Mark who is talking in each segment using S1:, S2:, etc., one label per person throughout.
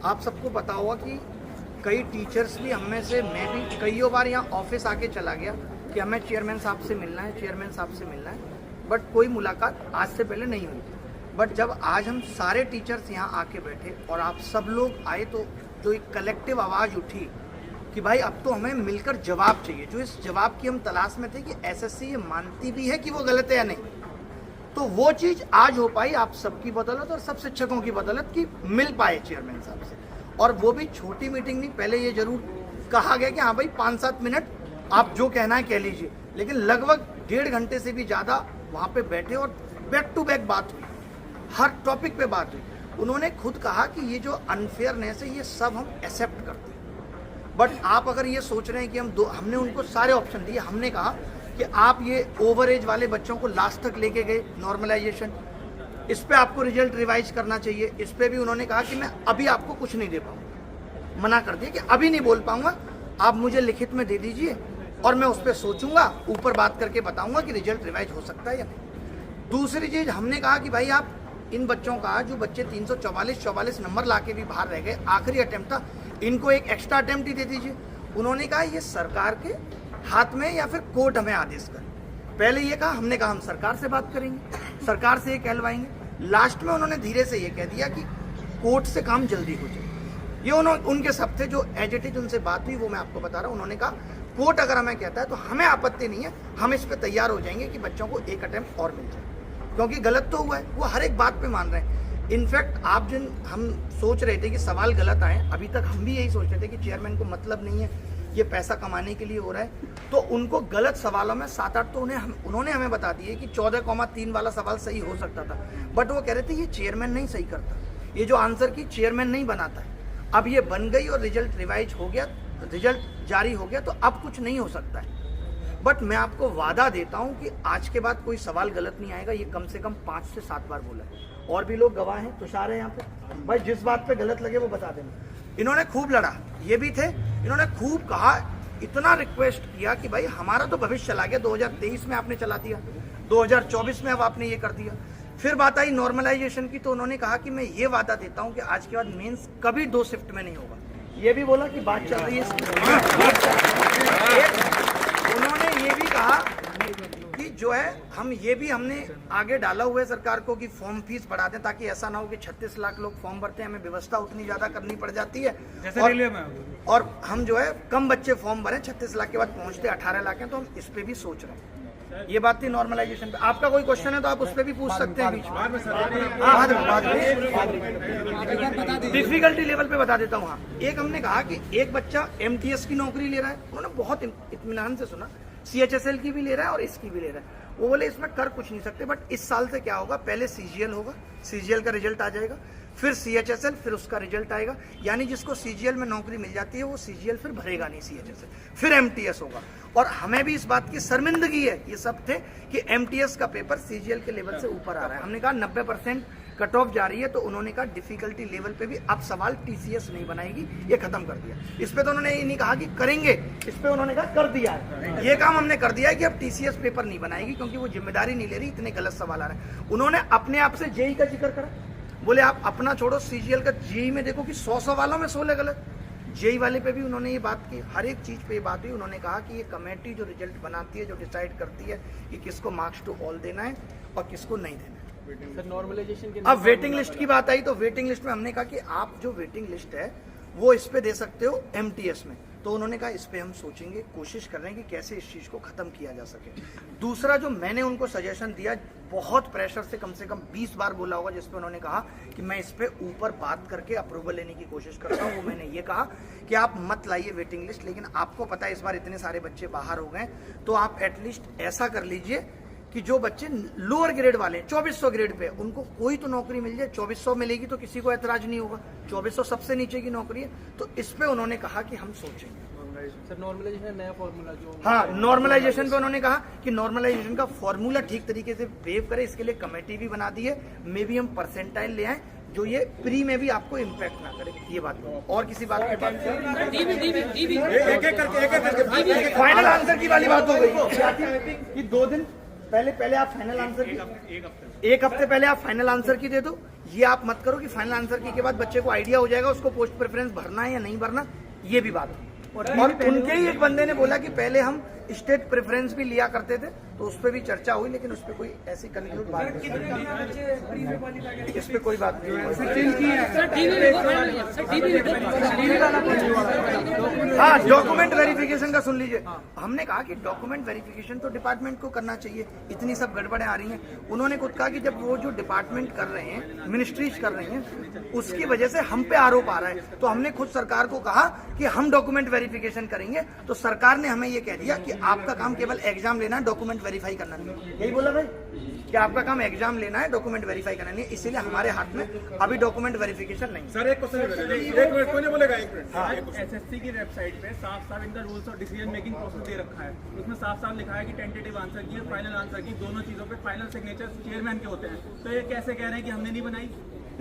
S1: आप सबको पता होगा कि कई टीचर्स भी हम में से, मैं भी कई बार यहाँ ऑफिस आके चला गया कि हमें चेयरमैन साहब से मिलना है, चेयरमैन साहब से मिलना है, बट कोई मुलाकात आज से पहले नहीं हुई। बट जब आज हम सारे टीचर्स यहाँ आके बैठे और आप सब लोग आए तो जो एक कलेक्टिव आवाज़ उठी कि भाई अब तो हमें मिलकर जवाब चाहिए, जो इस जवाब की हम तलाश में थे कि एसएससी ये मानती भी है कि वो गलत है या नहीं, तो वो चीज़ आज हो पाई आप सबकी बदौलत और सब शिक्षकों की बदौलत कि मिल पाए चेयरमैन साहब से। और वो भी छोटी मीटिंग नहीं, पहले ये जरूर कहा गया कि हाँ भाई 5-7 मिनट आप जो कहना है कह लीजिए, लेकिन लगभग 1.5 घंटे से भी ज़्यादा वहाँ पे बैठे और बैक टू बैक बात हुई, हर टॉपिक पे बात हुई। उन्होंने खुद कहा कि ये जो अनफेयरनेस है ये सब हम एक्सेप्ट करते हैं, बट आप अगर ये सोच रहे हैं कि हमने उनको सारे ऑप्शन दिए। हमने कहा कि आप ये ओवर एज वाले बच्चों को लास्ट तक लेके गए नॉर्मलाइजेशन, इस पे आपको रिजल्ट रिवाइज करना चाहिए। इस पे भी उन्होंने कहा कि मैं अभी आपको कुछ नहीं दे पाऊंगा, मना कर दिया कि अभी नहीं बोल पाऊंगा, आप मुझे लिखित में दे दीजिए और मैं उस पर सोचूंगा, ऊपर बात करके बताऊंगा कि रिजल्ट रिवाइज हो सकता है या नहीं। दूसरी चीज हमने कहा कि भाई आप इन बच्चों का, जो बच्चे 344 नंबर ला के भी बाहर रह गए, आखिरी अटेम्प्ट था, इनको एक एक्स्ट्रा अटेम्प्ट ही दे दीजिए। उन्होंने कहा ये सरकार के हाथ में या फिर कोर्ट हमें आदेश करे। पहले ये कहा, हमने कहा हम सरकार से बात करेंगे, सरकार से ये कहलवाएंगे। लास्ट में उन्होंने धीरे से ये कह दिया कि कोर्ट से काम जल्दी हो जाए। ये उनके सब थे जो एज इट इज उनसे बात हुई, वो मैं आपको बता रहा हूँ। उन्होंने कहा कोर्ट अगर हमें कहता है तो हमें आपत्ति नहीं है, हम इस पर तैयार हो जाएंगे कि बच्चों को एक अटेम्प्ट और मिल जाए, क्योंकि गलत तो हुआ है, वो हर एक बात पे मान रहे हैं। इनफैक्ट आप हम सोच रहे थे कि सवाल गलत आए, अभी तक हम भी यही सोच रहे थे कि चेयरमैन को मतलब नहीं है, ये पैसा कमाने के लिए हो रहा है, तो उनको गलत सवालों में 7-8 तो उन्होंने हमें बता दिए कि 14,3 वाला सवाल सही हो सकता था, बट वो कह रहे थे ये चेयरमैन नहीं सही करता, ये जो आंसर की चेयरमैन नहीं बनाता है। अब ये बन गई और रिजल्ट रिवाइज हो गया, रिजल्ट जारी हो गया, तो अब कुछ नहीं हो सकता है। बट मैं आपको वादा देता हूं कि आज के बाद कोई सवाल गलत नहीं आएगा। ये कम से कम 5 से 7 बार बोला है, और भी लोग गवाह हैं, तुषार है यहाँ पे, भाई जिस बात पे गलत लगे वो बता देना। इन्होंने खूब लड़ा, ये भी थे, इन्होंने खूब कहा, इतना रिक्वेस्ट किया कि भाई हमारा तो भविष्य चला गया, 2023 में आपने चला दिया, 2024 में अब आपने ये कर दिया। फिर बात आई नॉर्मलाइजेशन की, तो उन्होंने कहा कि मैं ये वादा देता हूँ कि आज के बाद मेंस कभी 2 शिफ्ट में नहीं होगा। ये भी बोला कि बात चल रही है। उन्होंने ये भी कहा कि जो है हमने आगे डाला हुआ है सरकार को कि फॉर्म फीस बढ़ा दें, ताकि ऐसा ना हो कि 36 लाख लोग फॉर्म भरते हैं, हमें व्यवस्था उतनी ज्यादा करनी पड़ जाती है, और हम जो है कम बच्चे फॉर्म भरें, 36 लाख के बाद पहुंचते 18 लाख हैं, तो हम इस पे भी सोच रहे हैं। ये बात थी नॉर्मलाइजेशन पे। आपका कोई क्वेश्चन है तो आप उस पर भी पूछ सकते हैं बीच में। डिफिकल्टी लेवल पे बता देता हूँ। हाँ, एक हमने कहा कि एक बच्चा एमटीएस की नौकरी ले रहा है, उन्होंने बहुत इत्मीनान से सुना, सीएचएसएल की भी ले रहा है और इसकी भी ले रहा है। वो बोले इसमें कर कुछ नहीं सकते, बट इस साल से क्या होगा, पहले सीजीएल होगा, सीजीएल का रिजल्ट आ जाएगा, फिर सीएचएसएल, फिर उसका रिजल्ट आएगा, यानी जिसको सीजीएल में नौकरी मिल जाती है वो सीजीएल फिर भरेगा नहीं, सीएचएसएल, फिर एमटीएस होगा। और हमें भी इस बात की शर्मिंदगी है, ये सब थे, कि एमटीएस का पेपर सीजीएल के लेवल से ऊपर आ रहा है। हमने कहा 90% कट ऑफ जा रही है, तो उन्होंने कहा डिफिकल्टी लेवल पे भी अब सवाल टीसीएस नहीं बनाएगी, ये खत्म कर दिया। इस पे तो उन्होंने ये नहीं कहा कि करेंगे, इस पे उन्होंने कहा कर दिया है, ये काम हमने कर दिया है कि अब टीसीएस पेपर नहीं बनाएगी, क्योंकि वो जिम्मेदारी नहीं ले रही, इतने गलत सवाल आ रहे हैं। उन्होंने अपने आप से जेई का जिक्र करा, बोले आप अपना छोड़ो, सीजीएल का जेई में देखो कि 100 सवालों में 16 गलत। जेई वाले पे भी उन्होंने ये बात की, हर एक चीज पे ये बात हुई। उन्होंने कहा कि ये कमेटी जो रिजल्ट बनाती है, जो डिसाइड करती है कि किसको मार्क्स टू ऑल देना है और किसको नहीं देना है।
S2: सर नॉर्मलाइजेशन के
S1: अब वेटिंग लिस्ट की बात आई, तो वेटिंग लिस्ट में हमने कहा कि आप जो वेटिंग लिस्ट है वो इस पे दे सकते हो एमटीएस में, तो उन्होंने कहा इस पे हम सोचेंगे, कोशिश कर रहे हैं कि कैसे इस चीज को खत्म किया जा सके। दूसरा जो मैंने उनको सजेशन दिया, बहुत प्रेशर से कम 20 बार बोला होगा, जिसपे उन्होंने कहा कि मैं इस पे ऊपर बात करके अप्रूवल लेने की कोशिश करता हूँ, वो मैंने ये कहा कि आप मत लाइए वेटिंग लिस्ट, लेकिन आपको पता है इस बार इतने सारे बच्चे बाहर हो गए, तो आप एटलीस्ट ऐसा कर लीजिए कि जो बच्चे लोअर ग्रेड वाले 2400 ग्रेड पे, उनको कोई तो नौकरी मिल जाए। 2400 मिलेगी तो किसी को ऐतराज नहीं होगा, 2400 सबसे नीचे की नौकरी है, तो इस पे उन्होंने कहा कि हम सोचेंगे।
S2: सर नॉर्मलाइजेशन नया फॉर्मूला जो,
S1: हाँ, नॉर्मलाइजेशन पे उन्होंने कहा कि नॉर्मलाइजेशन का फॉर्मूला ठीक तरीके से वेव करे, इसके लिए कमेटी भी बना दी है, मे भी हम परसेंटाइल ले आए जो ये प्री में भी आपको इम्पैक्ट ना करे, ये बात। और किसी बात की बात फाइनल आंसर की वाली बात हो गई कि 2 दिन पहले आप फाइनल आंसर की, एक हफ्ते पहले आप फाइनल आंसर की दे दो, ये आप मत करो कि फाइनल आंसर की के बाद बच्चे को आइडिया हो जाएगा उसको पोस्ट प्रेफरेंस भरना है या नहीं भरना, ये भी बात है। और उनके ही एक बंदे ने बोला कि पहले हम स्टेट प्रेफरेंस भी लिया करते थे, तो उस पर भी चर्चा हुई, लेकिन उस पर कोई ऐसी कंक्लूड बात नहीं, इस पे कोई बात नहीं। हाँ, डॉक्यूमेंट वेरिफिकेशन का सुन लीजिए। हमने कहा कि डॉक्यूमेंट वेरिफिकेशन तो डिपार्टमेंट को करना चाहिए, इतनी सब गड़बड़ें आ रही हैं। उन्होंने खुद कहा कि जब वो जो डिपार्टमेंट कर रहे हैं, मिनिस्ट्रीज कर रही हैं, उसकी वजह से हम पे आरोप आ रहा है, तो हमने खुद सरकार को कहा कि हम डॉक्यूमेंट वेरिफिकेशन करेंगे। तो सरकार ने हमें ये कह दिया कि आपका काम केवल एग्जाम लेना है, डॉक्यूमेंट वेरीफाई करना नहीं। यही बोला भाई कि आपका काम एग्जाम लेना है, डॉक्यूमेंट वेरीफाई करना नहीं है। इसीलिए हमारे हाथ में अभी डॉक्यूमेंट वेरिफिकेशन नहीं।
S3: सर एक क्वेश्चन, एक मिनट कोई नहीं बोलेगा, एक मिनट।
S2: हाँ, एसएससी की वेबसाइट पे साफ साफ इनका रूल्स और डिसीजन मेकिंग प्रोसेस दे रखा है। उसमें साफ साफ लिखा है कि टेंटेटिव आंसर की और फाइनल आंसर की दोनों चीजों पे फाइनल सिग्नेचर चेयरमैन के होते हैं। तो ये कैसे कह रहे हैं कि हमने नहीं बनाई?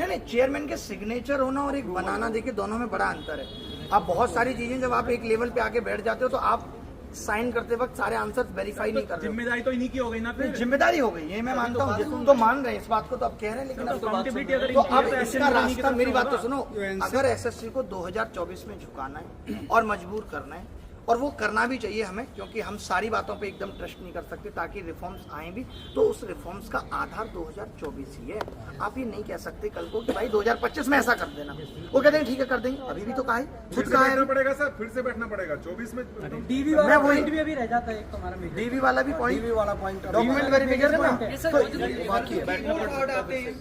S1: नहीं, चेयरमैन के सिग्नेचर होना और एक बनाना, देखिए दोनों में बड़ा अंतर है। आप बहुत सारी चीजें जब आप एक लेवल पे आके बैठ जाते हो तो आप साइन करते वक्त सारे आंसर्स वेरीफाई नहीं करते।
S2: जिम्मेदारी तो इन्हीं की हो गई ना, फिर
S1: जिम्मेदारी हो गई, ये मैं मानता हूँ, तो मान रहे हैं इस बात को, तो अब कह रहे हैं, लेकिन अब तो अब इसका रास्ता, मेरी बात तो सुनो, अगर एसएससी को 2024 में झुकाना है और मजबूर करना है, और वो करना भी चाहिए हमें, क्योंकि हम सारी बातों पे एकदम ट्रस्ट नहीं कर सकते, ताकि रिफॉर्म्स आए भी, तो उस रिफॉर्म्स का आधार 2024 ही है। आप ये नहीं कह सकते कल को कि भाई 2025 में ऐसा कर देना। वो कहते हैं ठीक है कर देंगे, अभी भी तो कहा है, खुद कहा है
S3: पड़ेगा सर, फिर से बैठना पड़ेगा 24 में।
S2: डीवी
S1: मैं
S2: वाला
S1: वही
S2: पॉइंट भी अभी रह जाता है एक तुम्हारा में।
S1: डीवी वाला भी पॉइंट,
S2: डीवी वाला पॉइंट
S1: डॉक्यूमेंट वेरिफिकेशन ना, तो बाकी है,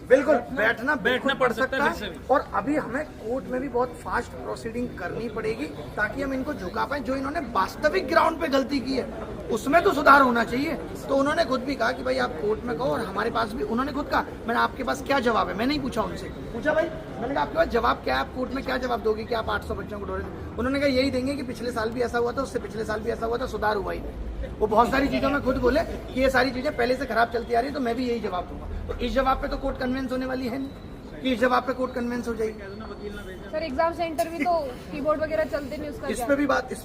S1: बिल्कुल बैठना पड़ सकता है। और अभी हमें कोर्ट में भी बहुत फास्ट प्रोसीडिंग करनी पड़ेगी, ताकि हम इनको झुका पाए। जो इन्होंने वास्तविक ग्राउंड पे गलती की है उसमें तो सुधार होना चाहिए। तो उन्होंने खुद भी कहा कि भाई आप कोर्ट में कहो, और हमारे पास भी उन्होंने खुद कहा, मैंने आपके पास क्या जवाब है, मैं नहीं पूछा उनसे, पूछा भाई मैंने कहा आपके पास जवाब क्या है, आप कोर्ट में क्या जवाब दोगे कि आप 800 बच्चों को डोरे। उन्होंने कहा यही देंगे कि पिछले साल भी ऐसा हुआ था, उससे पिछले साल भी ऐसा हुआ था, सुधार हुआ ही नहीं। वो बहुत सारी चीजों में खुद बोले कि ये सारी चीजें पहले से खराब चलती आ रही है, तो मैं भी यही जवाब दूंगा। तो इस जवाब पे तो कोर्ट कन्विंस होने वाली है नहीं कि इस जवाब पे कोर्ट कन्विंस हो जाएगी।
S4: सर एग्जाम सेंटर भी तो कीबोर्ड वगैरह चलते नहीं, उसका
S1: इस पे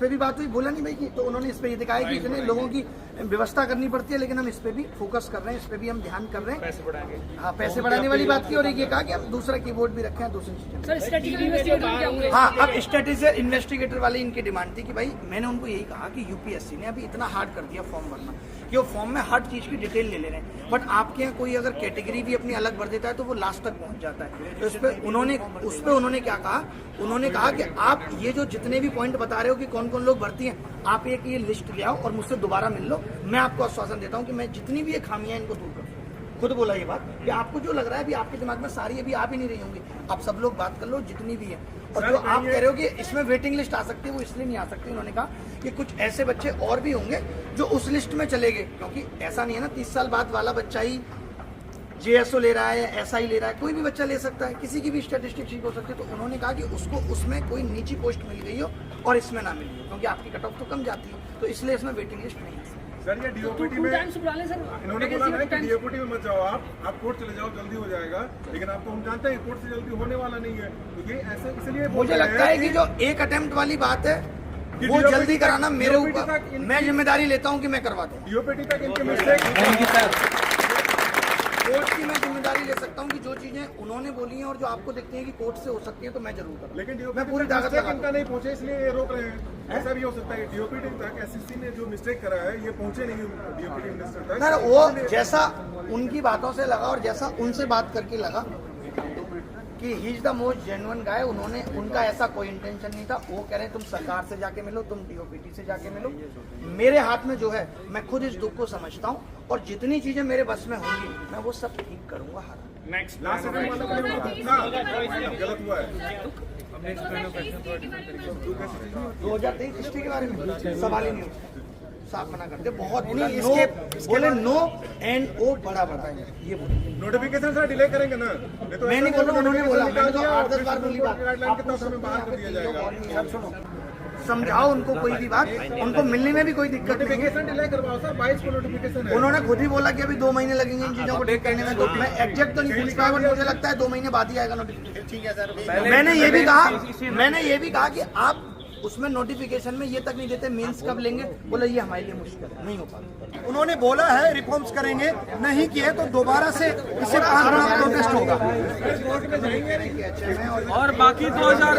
S1: भी बात हुई, बोला नहीं भाई की। तो उन्होंने इस पे ये दिखाया कि इतने लोगों की व्यवस्था करनी पड़ती है, लेकिन हम इस पे भी फोकस कर रहे हैं, इस पे भी हम ध्यान कर रहे हैं, पैसे बढ़ाएंगे। हाँ, पैसे बढ़ाने वाली बात की, और एक ये कहा कि हम दूसरा कीबोर्ड भी रखें, दूसरी चीजें।
S4: सर स्टैटिस्टिकल इन्वेस्टिगेटर,
S1: हाँ, अब स्टैटिस्टिकल इन्वेस्टिगेटर वाली इनकी डिमांड थी कि भाई मैंने उनको यही कहा कि यूपीएससी ने अभी इतना हार्ड कर दिया फॉर्म भरना कि वो फॉर्म में हर चीज की डिटेल ले रहे हैं, बट आपके यहाँ कोई अगर कैटेगरी भी अपनी अलग भर देता है तो वो लास्ट तक पहुंच जाता है। तो उस पर उन्होंने क्या कहा, उन्होंने कहा कि आप ये जो जितने भी पॉइंट बता रहे हो कि कौन कौन लोग भर्ती हैं, आप एक ये लिस्ट ले आओ और मुझसे दोबारा मिल लो, मैं आपको आश्वासन देता हूँ कि मैं जितनी भी ये खामियां इनको दूर करूँ। खुद बोला ये बात कि आपको जो लग रहा है अभी आपके दिमाग में सारी अभी आ भी नहीं रही होंगी, आप सब लोग बात कर लो जितनी भी है। और जो आप कह रहे हो कि इसमें वेटिंग लिस्ट आ सकती है, वो इसलिए नहीं आ सकती। उन्होंने कहा कि कुछ ऐसे बच्चे और भी होंगे जो उस लिस्ट में चले गए, क्योंकि ऐसा नहीं है ना 30 साल बाद वाला बच्चा ही जेएसओ ले रहा है या ऐसा ही ले रहा है, कोई भी बच्चा ले सकता है, किसी की भी स्टैटिस्टिक्स ठीक हो सकती है। तो उन्होंने कहा कि उसको उसमें कोई नीची पोस्ट मिल गई हो और इसमें ना मिली हो, क्योंकि आपकी कट ऑफ तो कम जाती है, तो इसलिए इसमें वेटिंग लिस्ट नहीं है।
S3: सर ये डीओपीटी में इन्होंने बोला है कि डीओपीटी में मत जाओ, आप कोर्ट चले जाओ, जल्दी हो जाएगा। लेकिन आप तो हम जानते हैं कोर्ट से जल्दी होने वाला नहीं है, क्योंकि ऐसे इसलिए
S1: मुझे लगता है कि जो एक अटेम्प्ट वाली बात है वो जल्दी कराना मेरे ऊपर, मैं जिम्मेदारी लेता हूँ कि मैं करवा दूँ।
S3: डीओपीटी तक इनके मिस्टेक,
S1: कोर्ट की मैं जिम्मेदारी ले सकता हूँ कि जो चीजें उन्होंने बोली हैं और जो आपको दिखती है कि कोर्ट से हो सकती है, तो मैं जरूर करूँ,
S3: लेकिन
S1: मैं पूरी ताकत लगा
S3: इनका नहीं पहुंचे इसलिए ये रोक रहे हैं। ऐसा भी हो सकता है डीओपीटी तक एसएससी ने जो मिस्टेक करा है ये पहुंचे नहीं डीओपीटी मिनिस्टर तक।
S1: सर वो जैसा उनकी बातों से लगा और जैसा उनसे बात करके लगा कि he is the most genuine guy, उन्होंने उनका ऐसा कोई इंटेंशन नहीं था। वो कह रहे हैं तुम सरकार से जाके मिलो, तुम डीओपीटी से जाके मिलो। मेरे हाथ में जो है, मैं खुद इस दुख को समझता हूँ और जितनी चीजें मेरे बस में होंगी मैं वो सब ठीक करूंगा। हर
S3: नेक्स्ट लास्ट गलत हुआ है
S1: 2023 हिस्ट्री के बारे में सवाल ही नहीं होता, साफ मना करते बहुत बोला, इसके बोले नो एंड ओ बड़ा बड़ा है, ये बोले।
S3: नोटिफिकेशन सर डिले करेंगे ना, तो
S1: मैं नहीं बोल रहा, उन्होंने बोला, मैंने तो 8-10 बार बोली बात।
S3: गाइडलाइन के तहत बाहर कर दिया जाएगा।
S1: सुनो, समझाओ उनको, कोई भी बात, उनको मिलने में भी कोई दिक्कत नहीं है।
S3: नोटिफिकेशन डिले करवाओ सर, 22 को नोटिफिकेशन है।
S1: उन्होंने खुद ही बोला कि अभी 2 महीने लगेंगे इन चीजों को ठीक करने में। मैं एग्जैक्ट तो नहीं पूछ पाया, बट मुझे लगता है 2 महीने बाद ही आएगा नोटिफिकेशन।
S3: ठीक है सर,
S1: मैंने ये भी कहा कि आप उसमें नोटिफिकेशन में ये तक नहीं देते मेंस कब लेंगे, बोला ये हमारे लिए मुश्किल है, नहीं हो पाता।
S5: उन्होंने बोला है रिफॉर्म्स करेंगे, नहीं किए तो दोबारा से इसे प्रोटेस्ट होगा।
S6: और बाकी 2000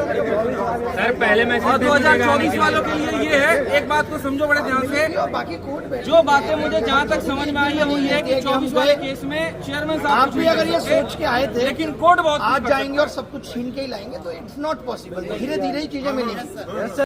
S6: सर पहले में और 2024 वालों के लिए ये है, एक बात को समझो बड़े ध्यान से,
S1: बाकी कोर्ट
S6: जो बातें मुझे जहाँ तक समझ में आई है वो ये है कि 24 वाले केस में चेयरमैन साहब
S1: आप भी अगर ये सोच के आए थे
S6: लेकिन कोर्ट बहुत
S1: आज जाएंगे और सब कुछ छीन के ही लाएंगे तो इट्स नॉट पॉसिबल। धीरे धीरे ही चीजें मिलेंगी।